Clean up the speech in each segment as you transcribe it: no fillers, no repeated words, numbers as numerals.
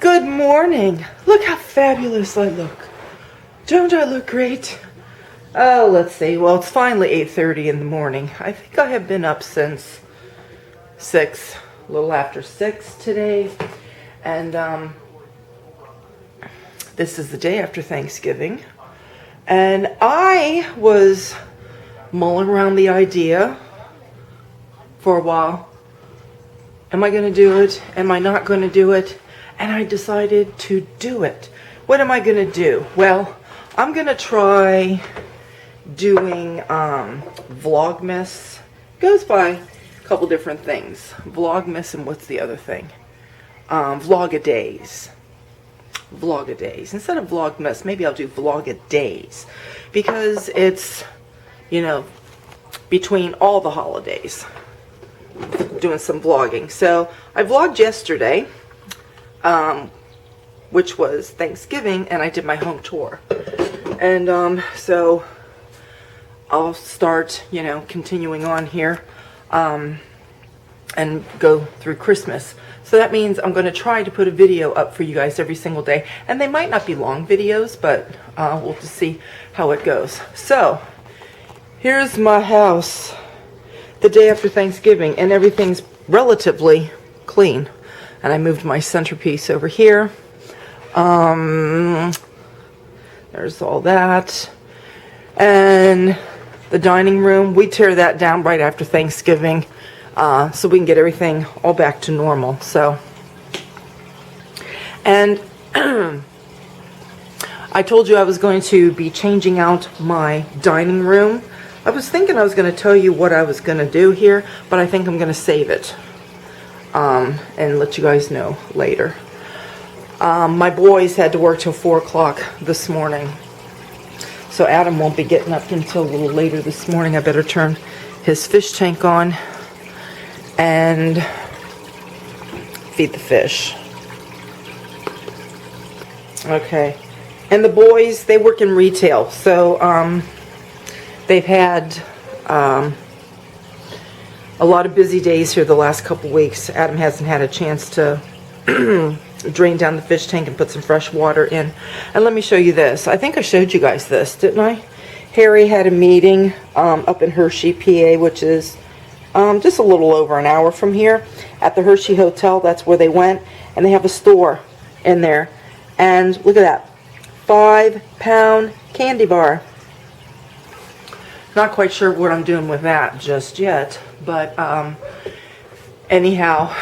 Good morning. Look how fabulous I look. Don't I look great? Oh, let's see. Well, it's finally 8:30 in the morning. I think I have been up since 6, a little after 6 today. And this is the day after Thanksgiving. And I was mulling around the idea for a while. Am I going to do it? Am I not going to do it? And I decided to do it. What am I going to do? Well, I'm going to try doing Vlogmas. It goes by a couple different things. Vlogmas and what's the other thing? Vlogidays. Vlogidays. Instead of Vlogmas, maybe I'll do Vlogidays. Because it's, you know, between all the holidays. Doing some vlogging. So I vlogged yesterday, which was Thanksgiving, and I did my home tour. And so I'll start, you know, continuing on here and go through Christmas. So that means I'm going to try to put a video up for you guys every single day. And they might not be long videos, but we'll just see how it goes. So here's my house the day after Thanksgiving, and everything's relatively clean. And I moved my centerpiece over here. There's all that. And the dining room, we tear that down right after Thanksgiving so we can get everything all back to normal. So, and I told you I was going to be changing out my dining room. I was thinking I was going to tell you what I was going to do here, but I think I'm going to save it and let you guys know later. My boys had to work till 4 o'clock this morning, so Adam won't be getting up until a little later this morning. I better turn his fish tank on and feed the fish. Okay, and the boys, they work in retail, so they've had a lot of busy days here the last couple weeks. Adam hasn't had a chance to drain down the fish tank and put some fresh water in. And let me show you this. I think I showed you guys this, didn't I? Harry had a meeting up in Hershey, PA, which is just a little over an hour from here, at the Hershey Hotel. That's where they went. And they have a store in there. And look at that. 5-pound candy bar. Not quite sure what I'm doing with that just yet, but anyhow,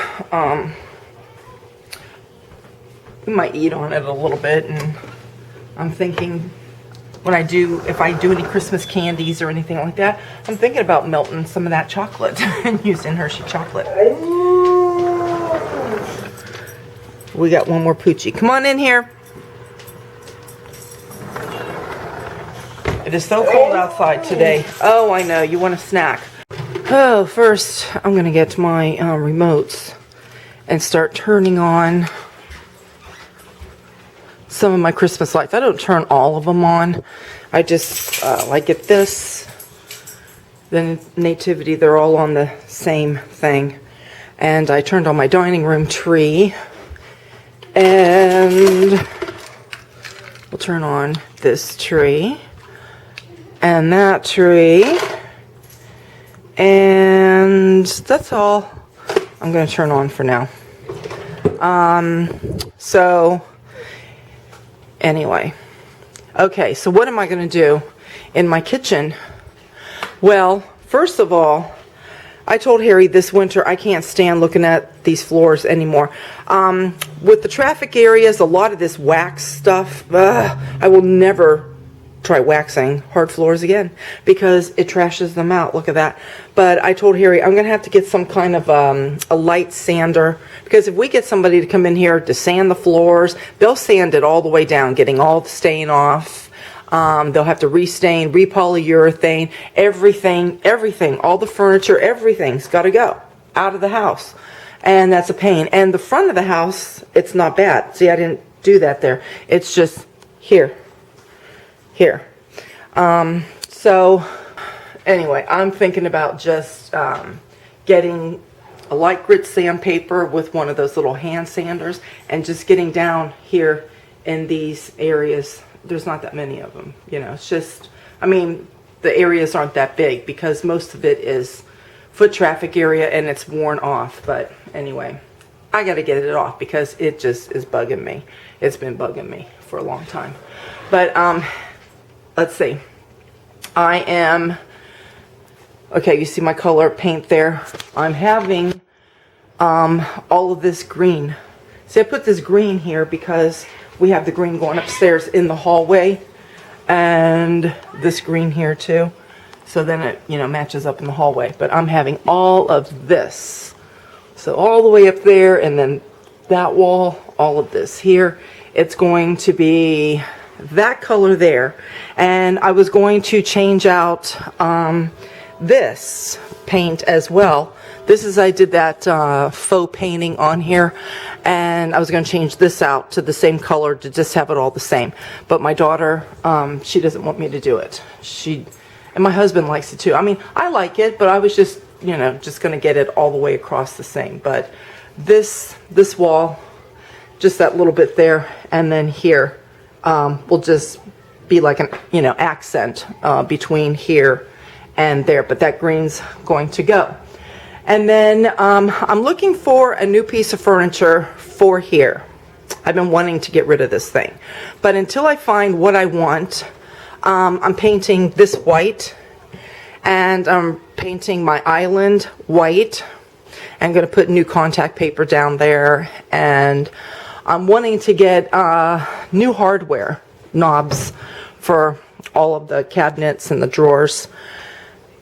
we might eat on it a little bit. And I'm thinking, when I do, if I do any Christmas candies or anything like that, I'm thinking about melting some of that chocolate and using Hershey chocolate. We got one more poochie. Come on in here. It is so cold outside today. Oh, I know. You want a snack. Oh, first, I'm going to get my remotes and start turning on some of my Christmas lights. I don't turn all of them on. I just like it this. The nativity, they're all on the same thing. And I turned on my dining room tree. And we'll turn on this tree. And that tree. And that's all I'm going to turn on for now. So anyway. Okay, so what am I going to do in my kitchen? Well, first of all, I told Harry this winter I can't stand looking at these floors anymore. With the traffic areas, a lot of this wax stuff, I will never try waxing hard floors again because it trashes them out. Look at that. But I told Harry I'm going to have to get some kind of a light sander, because if we get somebody to come in here to sand the floors, they'll sand it all the way down, getting all the stain off. They'll have to restain, repolyurethane, everything, all the furniture, everything's got to go out of the house. And that's a pain. And the front of the house, it's not bad. See, I didn't do that there. It's just here. So anyway, I'm thinking about just getting a light grit sandpaper with one of those little hand sanders, and just getting down here in these areas. There's not that many of them, you know. It's just, I mean, the areas aren't that big because most of it is foot traffic area and it's worn off. But anyway, I got to get it off because it just is bugging me. It's been bugging me for a long time. But let's see. I am, okay, you see my color paint there. I'm having all of this green. See, I put this green here because we have the green going upstairs in the hallway, and this green here too. So then it, you know, matches up in the hallway. But I'm having all of this. So all the way up there, and then that wall, all of this here. It's going to be that color there. And I was going to change out this paint as well. This is, I did that faux painting on here, and I was going to change this out to the same color to just have it all the same. But my daughter, she doesn't want me to do it. And my husband likes it too. I mean, I like it, but I was just, you know, just going to get it all the way across the same. But this wall, just that little bit there, and then here will just be like an, you know, accent between here and there. But that green's going to go. And then I'm looking for a new piece of furniture for here. I've been wanting to get rid of this thing. But until I find what I want, I'm painting this white. And I'm painting my island white. I'm going to put new contact paper down there. And I'm wanting to get new hardware knobs for all of the cabinets and the drawers.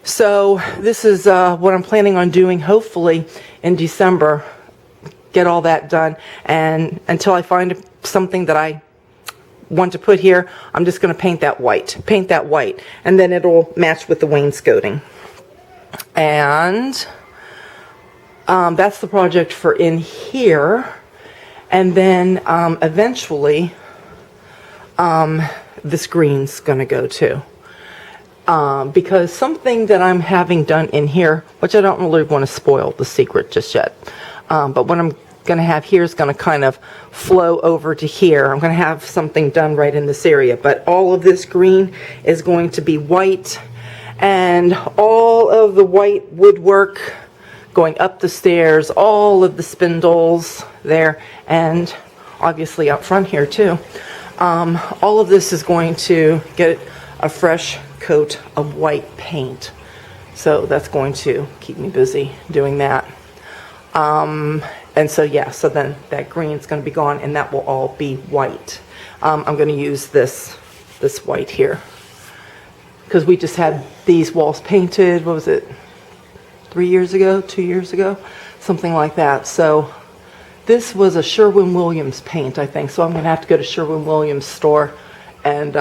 So this is what I'm planning on doing, hopefully in December. Get all that done, and until I find something that I want to put here, I'm just going to paint that white, and then it'll match with the wainscoting. And that's the project for in here. And then eventually this green's going to go too. Because something that I'm having done in here, which I don't really want to spoil the secret just yet, but what I'm going to have here is going to kind of flow over to here. I'm going to have something done right in this area, but all of this green is going to be white, and all of the white woodwork going up the stairs, all of the spindles there, and obviously out front here too. All of this is going to get a fresh coat of white paint, so that's going to keep me busy doing that. And so yeah, so then that green is going to be gone, and that will all be white. I'm going to use this white here because we just had these walls painted, what was it, 3 years ago, 2 years ago, something like that. So this was a Sherwin-Williams paint, I think, so I'm going to have to go to Sherwin-Williams store and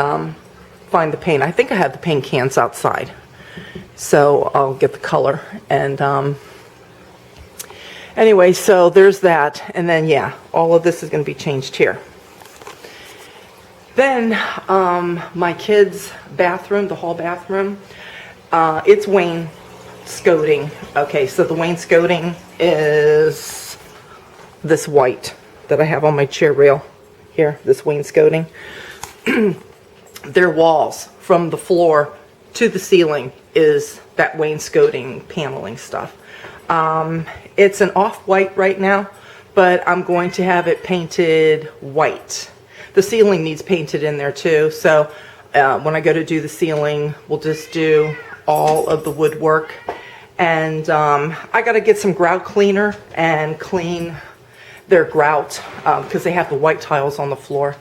find the paint. I think I have the paint cans outside, so I'll get the color. And anyway, so there's that. And then yeah, all of this is going to be changed here. Then my kids' bathroom, the hall bathroom, it's wainscoting. Okay, so the wainscoting is this white that I have on my chair rail here, this wainscoting. Their walls from the floor to the ceiling is that wainscoting paneling stuff. It's an off-white right now, but I'm going to have it painted white. The ceiling needs painted in there too, so when I go to do the ceiling, we'll just do all of the woodwork. And I got to get some grout cleaner and clean their grout because they have the white tiles on the floor,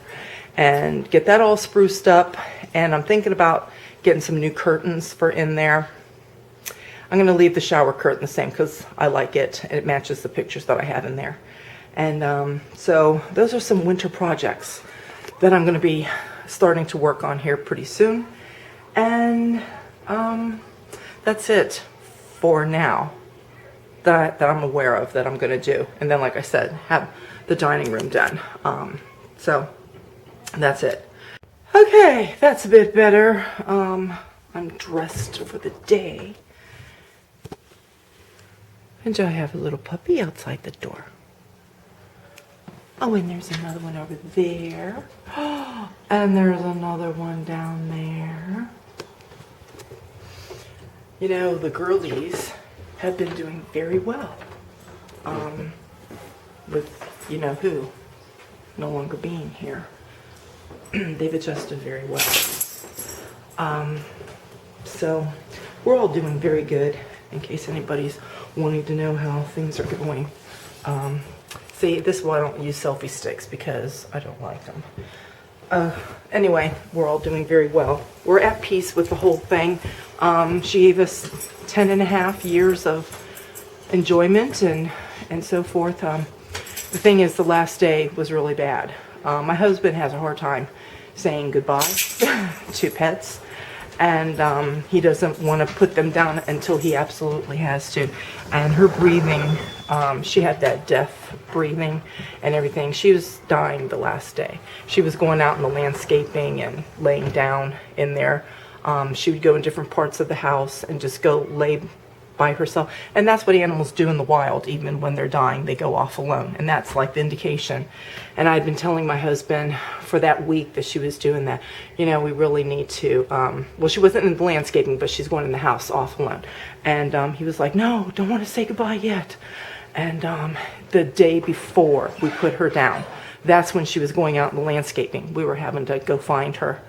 and get that all spruced up. And I'm thinking about getting some new curtains for in there. I'm going to leave the shower curtain the same because I like it, and it matches the pictures that I have in there. And so those are some winter projects that I'm going to be starting to work on here pretty soon. And that's it for now that I'm aware of that I'm going to do. And then, like I said, have the dining room done. So that's it. Okay, that's a bit better. I'm dressed for the day. And I have a little puppy outside the door. Oh, and there's another one over there. And there's another one down there. You know, the girlies have been doing very well. With, you know who, no longer being here. They've adjusted very well. So we're all doing very good, in case anybody's wanting to know how things are going. See, this is why I don't use selfie sticks, because I don't like them. Anyway, we're all doing very well. We're at peace with the whole thing. She gave us 10.5 years of enjoyment and so forth. The thing is, the last day was really bad. My husband has a hard time saying goodbye to pets, and he doesn't want to put them down until he absolutely has to. And her breathing, she had that death breathing and everything. She was dying the last day. She was going out in the landscaping and laying down in there. She would go in different parts of the house and just go lay by herself. And that's what animals do in the wild. Even when they're dying, they go off alone. And that's like the indication. And I'd been telling my husband for that week that she was doing that, you know, we really need to, well, she wasn't in the landscaping, but she's going in the house off alone. And he was like, no, don't want to say goodbye yet. And the day before we put her down, that's when she was going out in the landscaping. We were having to go find her.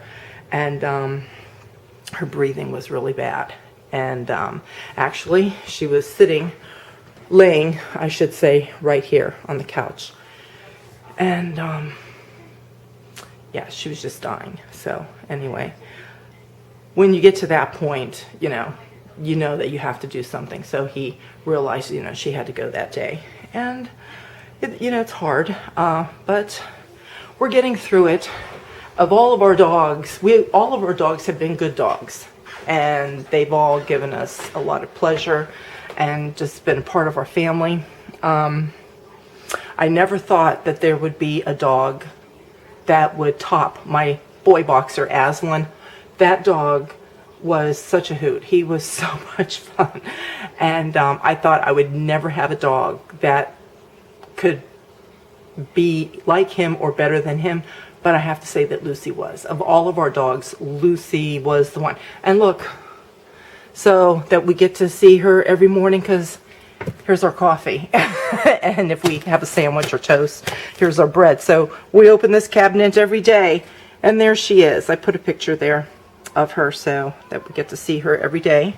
And her breathing was really bad. And actually, she was laying, I should say, right here on the couch. And yeah, she was just dying. So anyway, when you get to that point, you know that you have to do something. So he realized, you know, she had to go that day. And, it's hard, but we're getting through it. Of all of our dogs, all of our dogs have been good dogs. And they've all given us a lot of pleasure and just been a part of our family. I never thought that there would be a dog that would top my boy boxer, Aslan. That dog was such a hoot. He was so much fun. And I thought I would never have a dog that could be like him or better than him. But I have to say that Lucy was. Of all of our dogs, Lucy was the one. And look, so that we get to see her every morning, because here's our coffee. And if we have a sandwich or toast, here's our bread. So we open this cabinet every day, and there she is. I put a picture there of her so that we get to see her every day.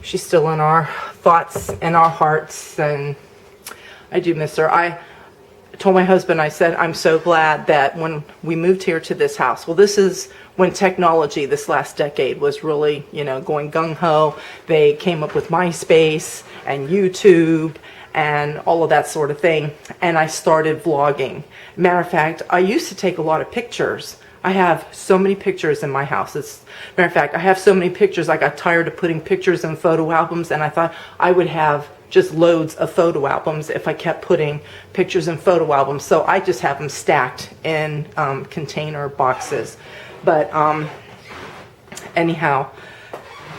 She's still in our thoughts and our hearts, and I do miss her. I told my husband, I said, I'm so glad that when we moved here to this house, well, this is when technology this last decade was really, going gung-ho. They came up with MySpace and YouTube and all of that sort of thing. And I started vlogging. Matter of fact, I used to take a lot of pictures. I have so many pictures in my house. Matter of fact, I have so many pictures, I got tired of putting pictures in photo albums, and I thought I would have just loads of photo albums if I kept putting pictures in photo albums. So I just have them stacked in container boxes. But anyhow,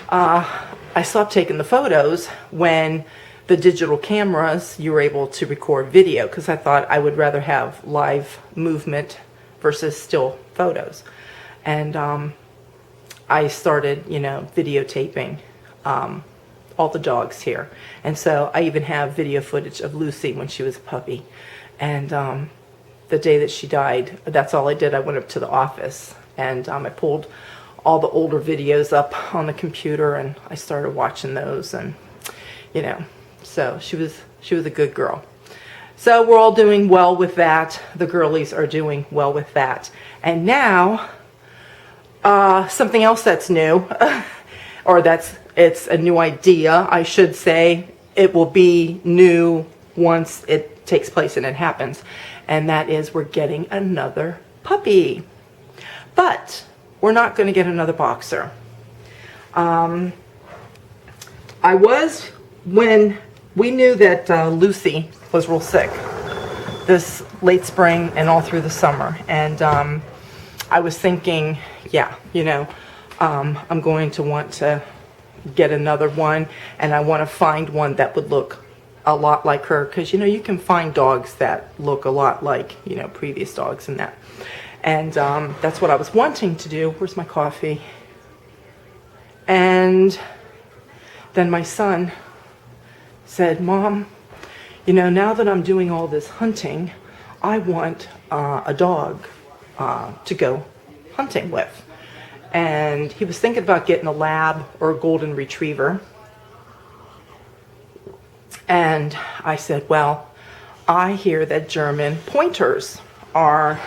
I stopped taking the photos when the digital cameras, you were able to record video, because I thought I would rather have live movement versus still photos. And I started, videotaping all the dogs here. And so I even have video footage of Lucy when she was a puppy. And the day that she died, that's all I did. I went up to the office and I pulled all the older videos up on the computer and I started watching those. And so she was a good girl. So we're all doing well with that. The girlies are doing well with that. And now something else that's new, or it's a new idea, I should say. It will be new once it takes place and it happens. And that is, we're getting another puppy. But we're not going to get another boxer. When we knew that Lucy was real sick this late spring and all through the summer. And I was thinking, I'm going to want to get another one, and I want to find one that would look a lot like her, because, you know, you can find dogs that look a lot like, you know, previous dogs and that. And that's what I was wanting to do. Where's my coffee? And then my son said, Mom, you know, now that I'm doing all this hunting, I want a dog to go hunting with. And he was thinking about getting a lab or a golden retriever. And I said, well, I hear that German pointers are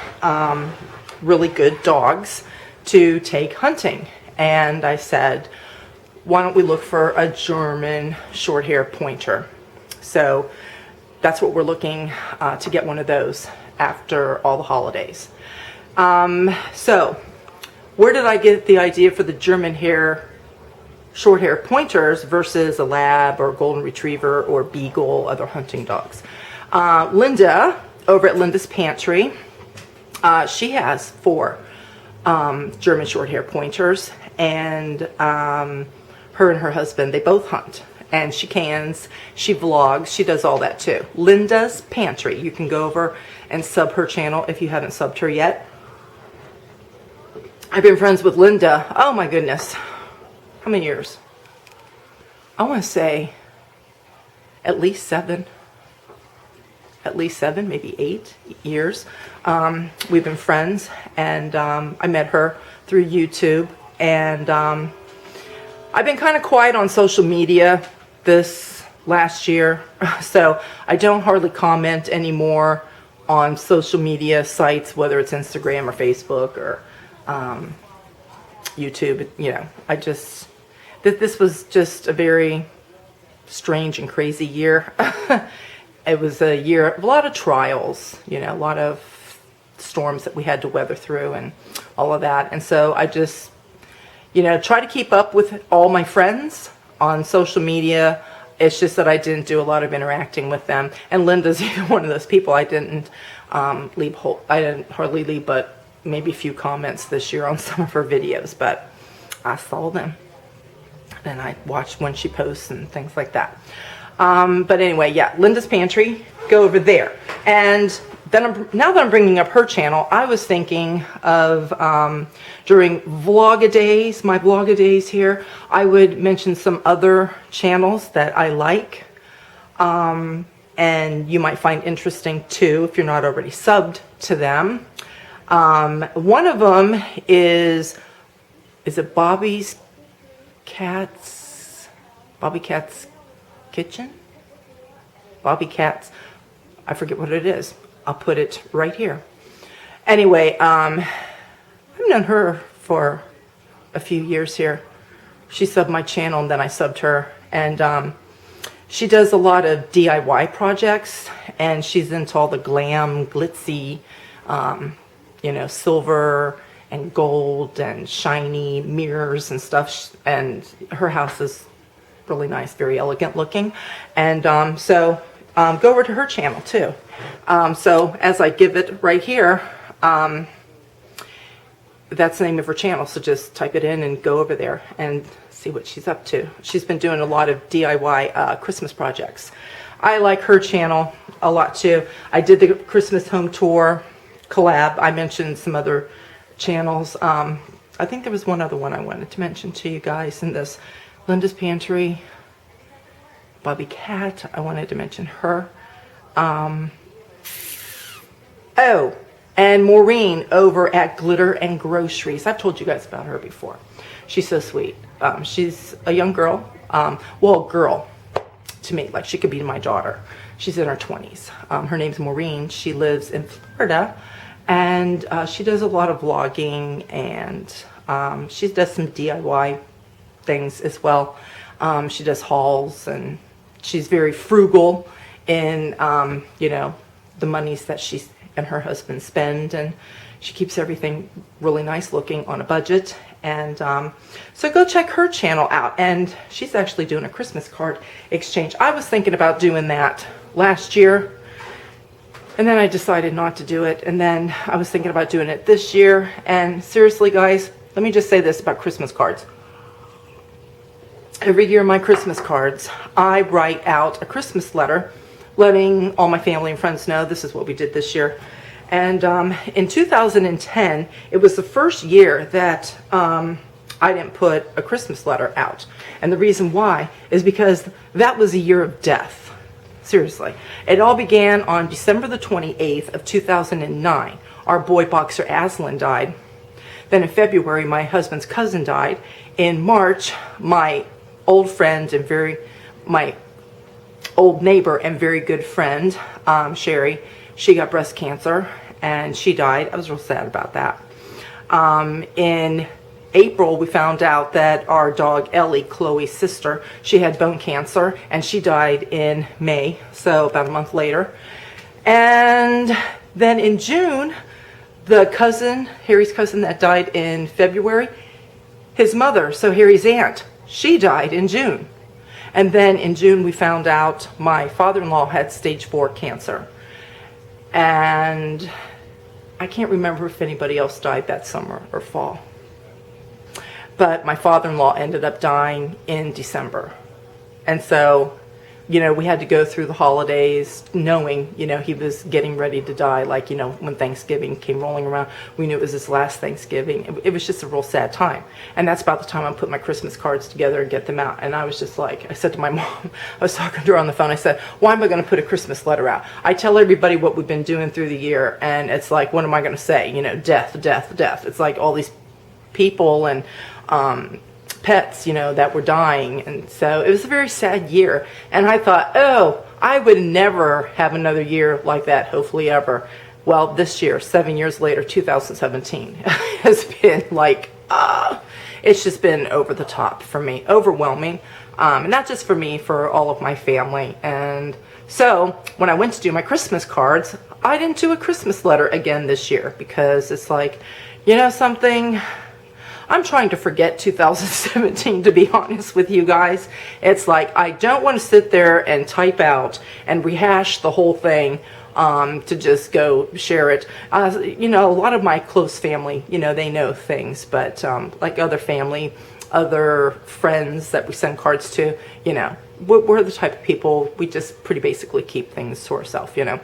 really good dogs to take hunting. And I said, why don't we look for a German short-haired pointer? So that's what we're looking to get, one of those after all the holidays. So where did I get the idea for the German short hair pointers versus a lab or golden retriever or beagle, other hunting dogs? Linda over at Linda's Pantry, she has 4 German short hair pointers, and her and her husband, they both hunt, and she cans, she vlogs, she does all that too. Linda's Pantry, you can go over and sub her channel if you haven't subbed her yet. I've been friends with Linda, oh my goodness, how many years? I want to say at least 7, maybe 8 years. We've been friends, and I met her through YouTube, and I've been kind of quiet on social media this last year, so I don't hardly comment anymore on social media sites, whether it's Instagram or Facebook or YouTube. You know, this was just a very strange and crazy year. It was a year of a lot of trials, you know, a lot of storms that we had to weather through and all of that. And so I just, you know, try to keep up with all my friends on social media. It's just that I didn't do a lot of interacting with them. And Linda's even one of those people. I didn't hardly leave but maybe a few comments this year on some of her videos, but I saw them and I watched when she posts and things like that. But anyway, yeah, Linda's Pantry, go over there. And then now that I'm bringing up her channel, I was thinking of during Vlogidays, my Vlogidays here, I would mention some other channels that I like, and you might find interesting too if you're not already subbed to them. One of them is it Bobby Cat's Kitchen? Bobby Cat's, I forget what it is. I'll put it right here. Anyway, I've known her for a few years here. She subbed my channel and then I subbed her. And she does a lot of DIY projects, and she's into all the glam, glitzy, you know, silver and gold and shiny mirrors and stuff. And her house is really nice, very elegant looking. And so go over to her channel too. So as I give it right here, that's the name of her channel. So just type it in and go over there and see what she's up to. She's been doing a lot of DIY Christmas projects. I like her channel a lot too. I did the Christmas home tour collab. I mentioned some other channels. I think there was one other one I wanted to mention to you guys in this. Linda's Pantry, Bobby Cat, I wanted to mention her. Oh, and Maureen over at Glitter and Groceries. I've told you guys about her before. She's so sweet. She's a young girl. Well, girl to me, like she could be my daughter. She's in her 20s. Her name's Maureen. She lives in Florida, and she does a lot of vlogging, and she does some DIY things as well. She does hauls, and she's very frugal in you know, the monies that she and her husband spend, and she keeps everything really nice looking on a budget. And so go check her channel out, and she's actually doing a Christmas card exchange. I was thinking about doing that last year, and then I decided not to do it, and then I was thinking about doing it this year. And seriously guys, let me just say this about Christmas cards. every year my Christmas cards, I write out a Christmas letter letting all my family and friends know this is what we did this year. And in 2010, it was the first year that I didn't put a Christmas letter out. And the reason why is because that was a year of death. Seriously. It all began on December the 28th of 2009. Our boy boxer Aslan died. Then in February, my husband's cousin died. In March, my old friend and my old neighbor and very good friend, Sherry, she got breast cancer and she died. I was real sad about that. In April, we found out that our dog Ellie, Chloe's sister, she had bone cancer and she died in May, so about a month later. And then in June, the cousin, Harry's cousin that died in February, his mother, so Harry's aunt, she died in June. And then in June, we found out my father-in-law had stage 4 cancer. And I can't remember if anybody else died that summer or fall. But my father-in-law ended up dying in December. And so, you know, we had to go through the holidays knowing, you know, he was getting ready to die. Like, you know, when Thanksgiving came rolling around, we knew it was his last Thanksgiving. It was just a real sad time. And that's about the time I put my Christmas cards together and get them out. And I was just like, I said to my mom, I was talking to her on the phone, I said, why am I going to put a Christmas letter out? I tell everybody what we've been doing through the year, and it's like, what am I going to say? You know, death, death, death. It's like all these people and pets, you know, that were dying. And so it was a very sad year. And I thought, oh, I would never have another year like that, hopefully ever. Well, this year, 7 years later, 2017, has been like, it's just been over the top for me, overwhelming. And not just for me, for all of my family. And so when I went to do my Christmas cards, I didn't do a Christmas letter again this year because it's like, you know something, I'm trying to forget 2017, to be honest with you guys. It's like, I don't want to sit there and type out and rehash the whole thing to just go share it. You know, a lot of my close family, you know, they know things, but like other family, other friends that we send cards to, you know, we're the type of people, we just pretty basically keep things to ourselves, you know.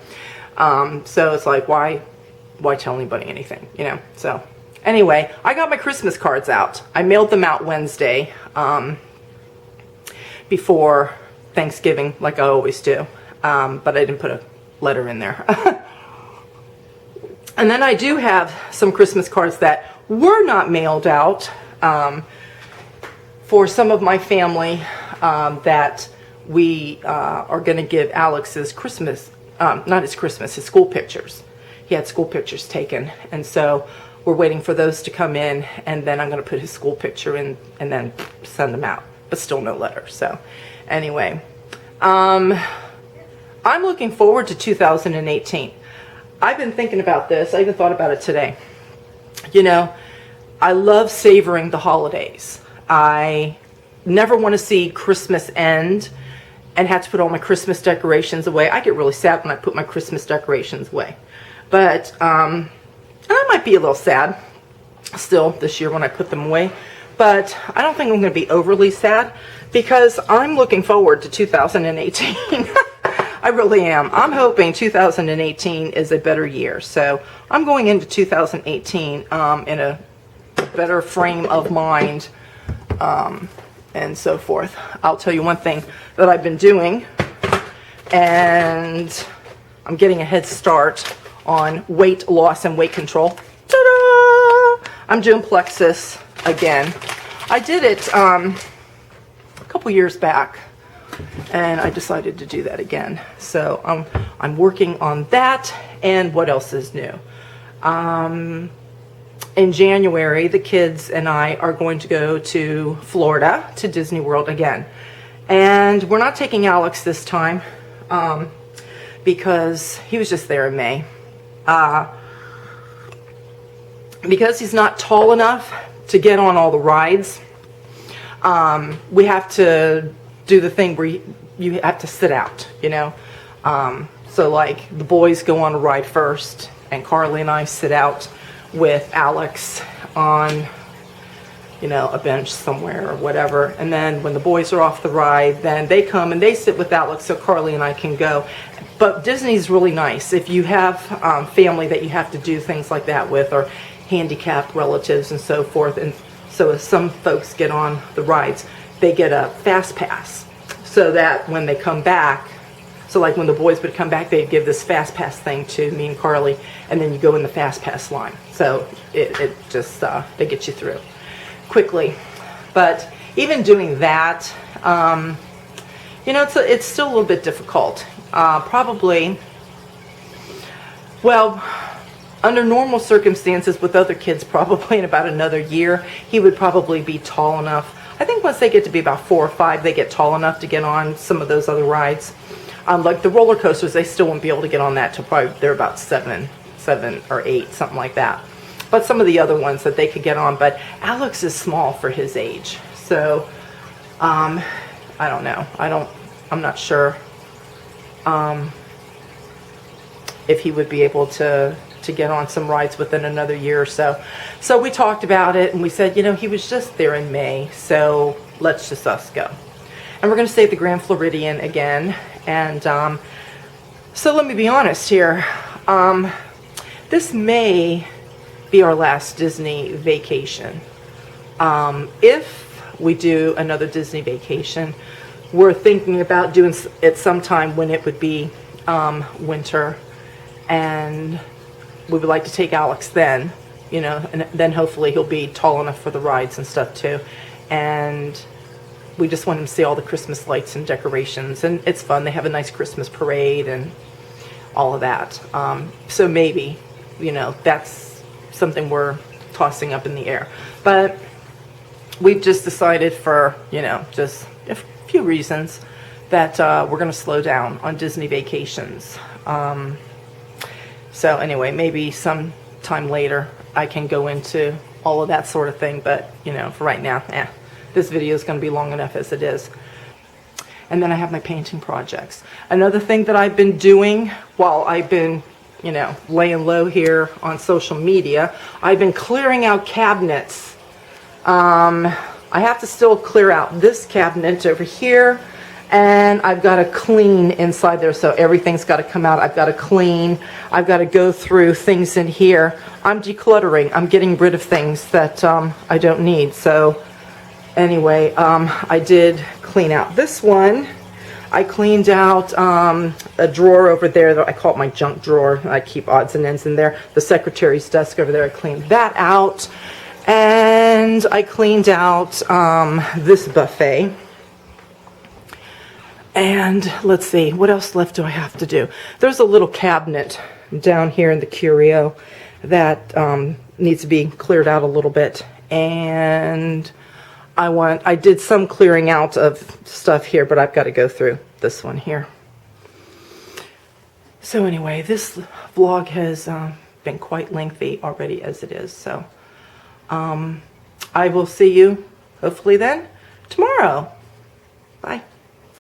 So it's like, why tell anybody anything, you know? So anyway, I got my Christmas cards out. I mailed them out Wednesday before Thanksgiving, like I always do. But I didn't put a letter in there. And then I do have some Christmas cards that were not mailed out for some of my family that we are going to give Alex's Christmas, not his Christmas, his school pictures. He had school pictures taken. And so we're waiting for those to come in, and then I'm going to put his school picture in and then send them out, but still no letter. So anyway, I'm looking forward to 2018. I've been thinking about this. I even thought about it today. You know, I love savoring the holidays. I never want to see Christmas end and have to put all my Christmas decorations away. I get really sad when I put my Christmas decorations away. But, and I might be a little sad still this year when I put them away, but I don't think I'm going to be overly sad because I'm looking forward to 2018. I really am. I'm hoping 2018 is a better year. So I'm going into 2018 in a better frame of mind and so forth. I'll tell you one thing that I've been doing, and I'm getting a head start on weight loss and weight control. Ta-da! I'm doing plexus again. I did it a couple years back, and I decided to do that again. So I'm working on that. And what else is new? In January, the kids and I are going to go to Florida, to Disney World again. And we're not taking Alex this time because he was just there in May. Because he's not tall enough to get on all the rides, we have to do the thing where you have to sit out, you know. So like the boys go on a ride first, and Carly and I sit out with Alex on you know, a bench somewhere or whatever. And then when the boys are off the ride, then they come and they sit with Alex so Carly and I can go. But Disney's really nice. If you have family that you have to do things like that with, or handicapped relatives and so forth, and so if some folks get on the rides, they get a fast pass, so that when they come back, so like when the boys would come back, they'd give this fast pass thing to me and Carly, and then you go in the fast pass line. So it just, they get you through quickly. But even doing that, you know, it's still a little bit difficult. Probably, well, under normal circumstances with other kids, probably in about another year, he would probably be tall enough. I think once they get to be about 4 or 5, they get tall enough to get on some of those other rides. Like the roller coasters, they still won't be able to get on that till probably they're about 7 or 8, something like that. But some of the other ones that they could get on. But Alex is small for his age, so I don't know. I'm not sure if he would be able to get on some rides within another year or so. So we talked about it, and we said, you know, he was just there in May, so let's just us go. And we're going to stay at the Grand Floridian again. And so let me be honest here. This may be our last Disney vacation. If we do another Disney vacation, we're thinking about doing it sometime when it would be winter, and we would like to take Alex then, you know, and then hopefully he'll be tall enough for the rides and stuff too. And we just want him to see all the Christmas lights and decorations, and it's fun. They have a nice Christmas parade and all of that. So maybe, you know, that's something we're tossing up in the air. But we've just decided for, you know, just a few reasons that we're going to slow down on Disney vacations. So anyway, maybe sometime later I can go into all of that sort of thing. But, you know, for right now, this video is going to be long enough as it is. And then I have my painting projects. Another thing that I've been doing while I've been, you know, laying low here on social media, I've been clearing out cabinets. I have to still clear out this cabinet over here, and I've got to clean inside there, so everything's got to come out. I've got to clean. I've got to go through things in here. I'm decluttering. I'm getting rid of things that I don't need. So anyway, I did clean out this one. I cleaned out a drawer over there that I call it my junk drawer. I keep odds and ends in there. The secretary's desk over there, I cleaned that out. And I cleaned out this buffet. And let's see, what else left do I have to do? There's a little cabinet down here in the curio that needs to be cleared out a little bit. And I did some clearing out of stuff here, but I've got to go through this one here. So anyway, this vlog has been quite lengthy already as it is. So I will see you hopefully then tomorrow. Bye.